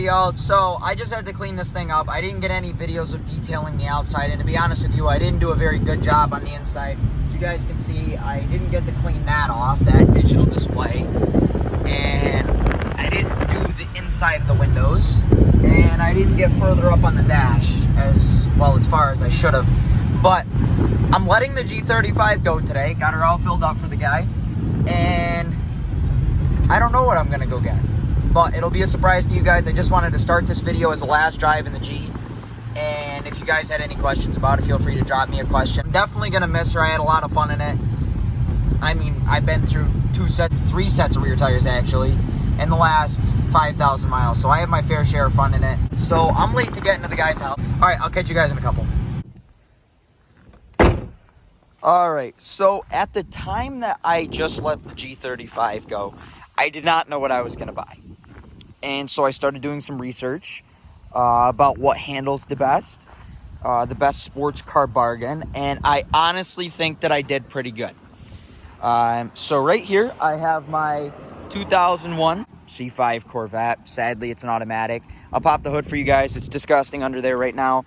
y'all. So I just had to clean this thing up. I didn't get any videos of detailing the outside, and to be honest with you, I didn't do a very good job on the inside. As you guys can see, I didn't get to clean that off, that digital display, and I didn't do the inside of the windows, and I didn't get further up on the dash as well as far as I should have. But I'm letting the G35 go today. Got her all filled up for the guy, and I don't know what I'm gonna go get, but it'll be a surprise to you guys. I just wanted to start this video as the last drive in the G, and if you guys had any questions about it, feel free to drop me a question. I'm definitely gonna miss her. I had a lot of fun in it. I mean, I've been through three sets of rear tires actually in the last 5,000 miles, so I have my fair share of fun in it. So I'm late to get into the guy's house. All right, I'll catch you guys in a couple. All right, so at the time that I just let the G35 go, I did not know what I was going to buy. And so I started doing some research about what handles the best sports car bargain, and I honestly think that I did pretty good. So right here, I have my 2001 C5 Corvette. Sadly, it's an automatic. I'll pop the hood for you guys. It's disgusting under there right now.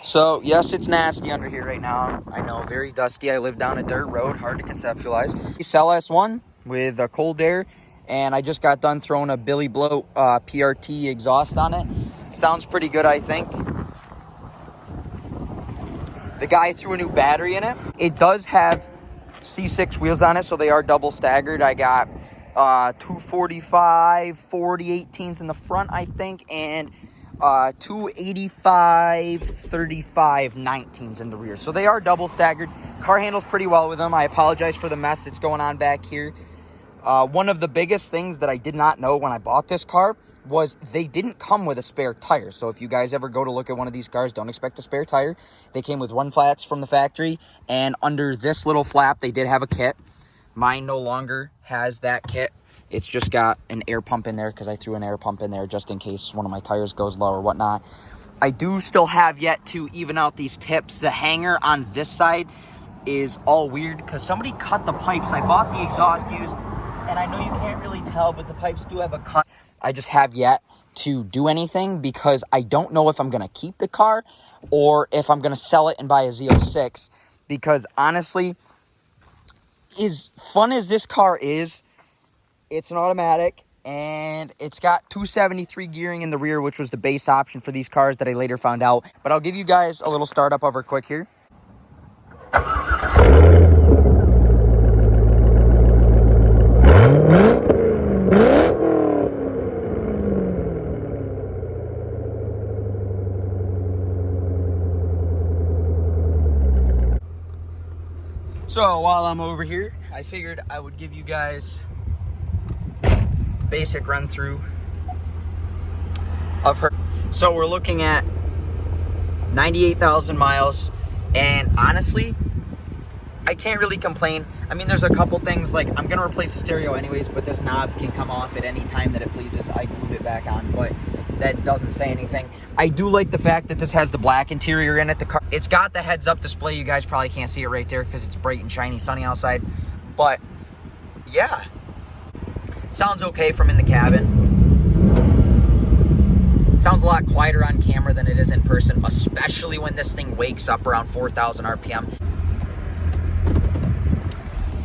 So, yes, it's nasty under here right now. I know, very dusty. I live down a dirt road, hard to conceptualize. Cell S1 with a cold air, and I just got done throwing a Billy Blow PRT exhaust on it. Sounds pretty good, I think. The guy threw a new battery in it. It does have C6 wheels on it, so they are double staggered. I got 245 40 18s in the front, I think, and 285 35 19s in the rear, so they are double staggered. Car handles pretty well with them. I apologize for the mess that's going on back here. One of the biggest things that I did not know when I bought this car was they didn't come with a spare tire. So if you guys ever go to look at one of these cars, don't expect a spare tire. They came with one flats from the factory, and under this little flap they did have a kit. Mine no longer has that kit. It's just got an air pump in there because I threw an air pump in there just in case one of my tires goes low or whatnot. I do still have yet to even out these tips. The hanger on this side is all weird because somebody cut the pipes. I bought the exhaust fuse, and I know you can't really tell, but the pipes do have a cut. I just have yet to do anything because I don't know if I'm going to keep the car or if I'm going to sell it and buy a Z06, because honestly, as fun as this car is, it's an automatic, and it's got 273 gearing in the rear, which was the base option for these cars that I later found out. But I'll give you guys a little startup of her quick here. So while I'm over here, I figured I would give you guys basic run through of her. So we're looking at 98,000 miles, and honestly, I can't really complain. I mean, there's a couple things, like I'm gonna replace the stereo anyways, but this knob can come off at any time that it pleases. I glued it back on, but that doesn't say anything. I do like the fact that this has the black interior in it. The car, it's got the heads-up display. You guys probably can't see it right there because it's bright and shiny, sunny outside, but yeah. Sounds okay from in the cabin. Sounds a lot quieter on camera than it is in person, especially when this thing wakes up around 4,000 RPM.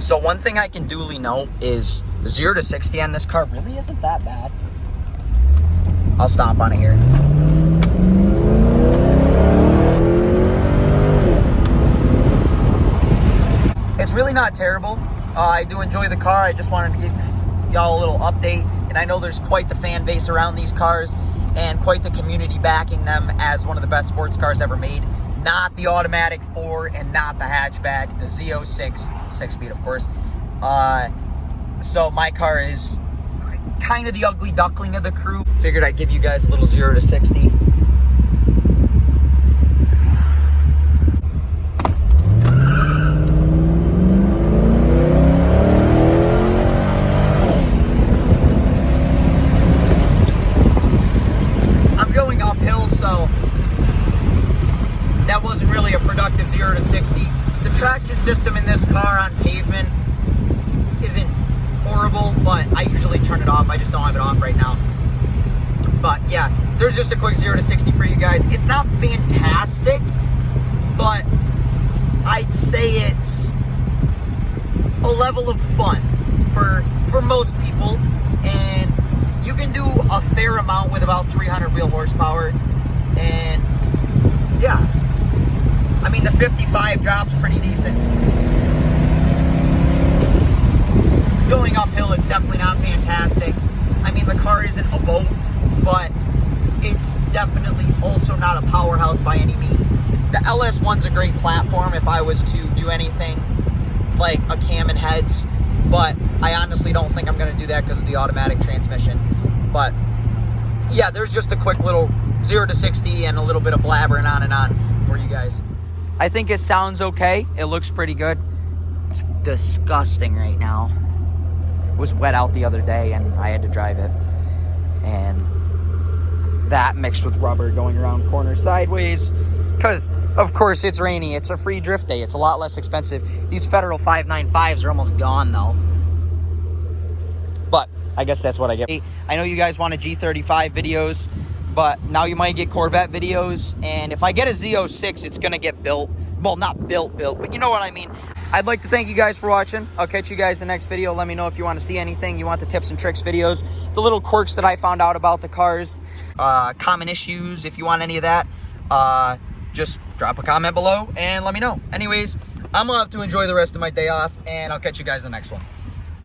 So one thing I can duly note is the 0 to 60 on this car really isn't that bad. I'll stomp on it here. It's really not terrible. I do enjoy the car. I just wanted to give y'all a little update, and I know there's quite the fan base around these cars and quite the community backing them as one of the best sports cars ever made. Not the automatic 4 and not the hatchback, the Z06, 6-speed of course. So my car is kind of the ugly duckling of the crew. Figured I'd give you guys a little 0 to 60. Traction system in this car on pavement isn't horrible, but I usually turn it off. I just don't have it off right now. But yeah, there's just a quick 0 to 60 for you guys. It's not fantastic, but I'd say it's a level of fun for most people, and you can do a fair amount with about 300 wheel horsepower. And yeah, I mean, the 55 drops pretty decent. Going uphill, it's definitely not fantastic. I mean, the car isn't a boat, but it's definitely also not a powerhouse by any means. The LS1's a great platform if I was to do anything like a cam and heads, but I honestly don't think I'm going to do that because of the automatic transmission. But yeah, there's just a quick little 0 to 60 and a little bit of blabbering on and on for you guys. I think it sounds okay. It looks pretty good. It's disgusting right now. It was wet out the other day and I had to drive it. And that mixed with rubber going around corners sideways, because of course it's rainy. It's a free drift day. It's a lot less expensive. These Federal 595s are almost gone though. But I guess that's what I get. I know you guys wanted G35 videos, but now you might get Corvette videos. And if I get a Z06, it's going to get built. Well, not built, but you know what I mean. I'd like to thank you guys for watching. I'll catch you guys in the next video. Let me know if you want to see anything. You want the tips and tricks videos, the little quirks that I found out about the cars, common issues. If you want any of that, just drop a comment below and let me know. Anyways, I'm going to have to enjoy the rest of my day off, and I'll catch you guys in the next one.